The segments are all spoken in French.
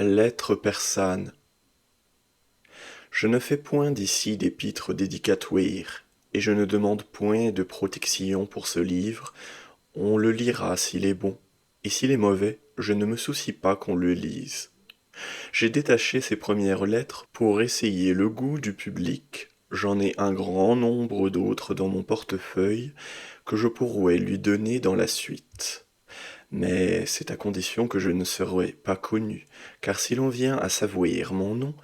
Lettre persane. Je ne fais point d'ici d'épîtres dédicatoires, et je ne demande point de protection pour ce livre. On le lira s'il est bon, et s'il est mauvais, je ne me soucie pas qu'on le lise. J'ai détaché ces premières lettres pour essayer le goût du public. J'en ai un grand nombre d'autres dans mon portefeuille que je pourrais lui donner dans la suite. Mais c'est à condition que je ne serai pas connu, car si l'on vient à savoir mon nom,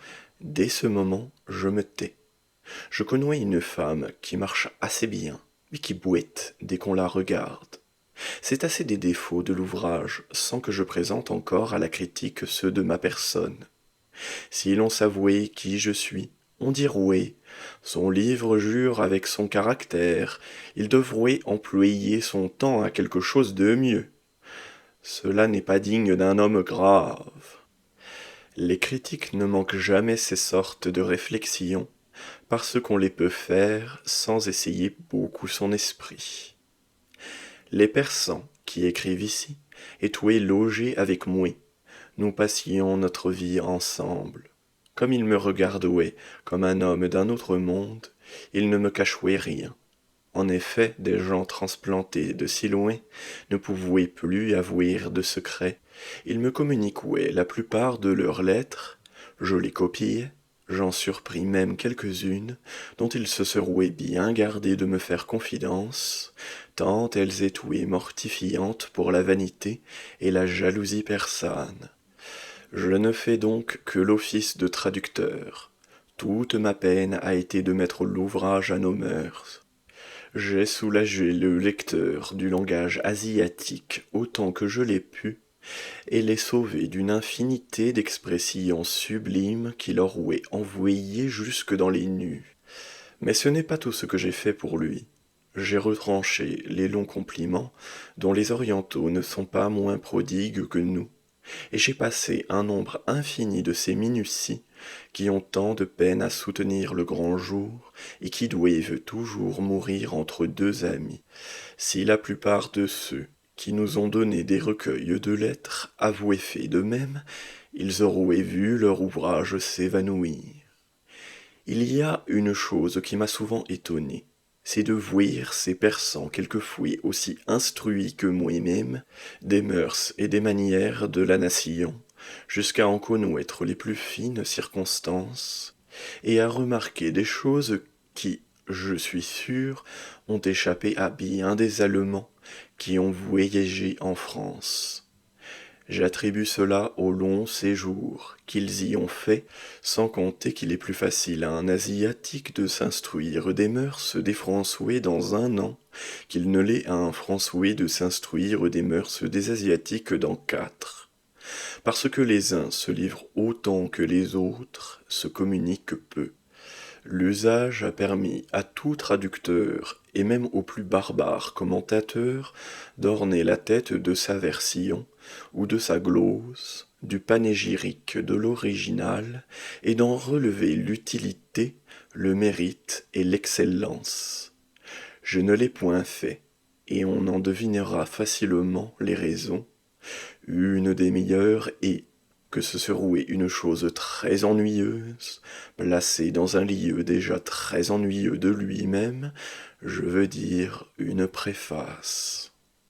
dès ce moment je me tais. Je connais une femme qui marche assez bien, mais qui boite dès qu'on la regarde. C'est assez des défauts de l'ouvrage, sans que je présente encore à la critique ceux de ma personne. Si l'on savouait qui je suis, on dirait, son livre jure avec son caractère, il devrait employer son temps à quelque chose de mieux. Cela n'est pas digne d'un homme grave. Les critiques ne manquent jamais ces sortes de réflexions, parce qu'on les peut faire sans essayer beaucoup son esprit. Les persans qui écrivent ici étaient logés avec moi. Nous passions notre vie ensemble. Comme ils me regardaient comme un homme d'un autre monde, ils ne me cachaient rien. En effet, des gens transplantés de si loin ne pouvaient plus avouer de secrets. Ils me communiquaient la plupart de leurs lettres, je les copiais, j'en surpris même quelques-unes, dont ils se seraient bien gardés de me faire confidence, tant elles étaient mortifiantes pour la vanité et la jalousie persane. Je ne fais donc que l'office de traducteur. Toute ma peine a été de mettre l'ouvrage à nos mœurs. J'ai soulagé le lecteur du langage asiatique autant que je l'ai pu, et l'ai sauvé d'une infinité d'expressions sublimes qui leur aurait envoyé jusque dans les nues. Mais ce n'est pas tout ce que j'ai fait pour lui. J'ai retranché les longs compliments, dont les orientaux ne sont pas moins prodigues que nous, et j'ai passé un nombre infini de ces minuties qui ont tant de peine à soutenir le grand jour et qui doivent toujours mourir entre deux amis. Si la plupart de ceux qui nous ont donné des recueils de lettres avouaient fait de même, ils auraient vu leur ouvrage s'évanouir. Il y a une chose qui m'a souvent étonné, c'est de voir ces persans quelquefois aussi instruits que moi-même des mœurs et des manières de la nation, jusqu'à en connaître les plus fines circonstances, et à remarquer des choses qui, je suis sûr, ont échappé à bien des Allemands qui ont voyagé en France. J'attribue cela au long séjour qu'ils y ont fait, sans compter qu'il est plus facile à un Asiatique de s'instruire des mœurs des Français dans un an, qu'il ne l'est à un Français de s'instruire des mœurs des Asiatiques dans 4. Parce que les uns se livrent autant que les autres se communiquent peu. L'usage a permis à tout traducteur, et même au plus barbare commentateur, d'orner la tête de sa version, ou de sa glose, du panégyrique de l'original, et d'en relever l'utilité, le mérite et l'excellence. Je ne l'ai point fait, et on en devinera facilement les raisons. Une des meilleures est que ce serait une chose très ennuyeuse, placée dans un lieu déjà très ennuyeux de lui-même, je veux dire une préface.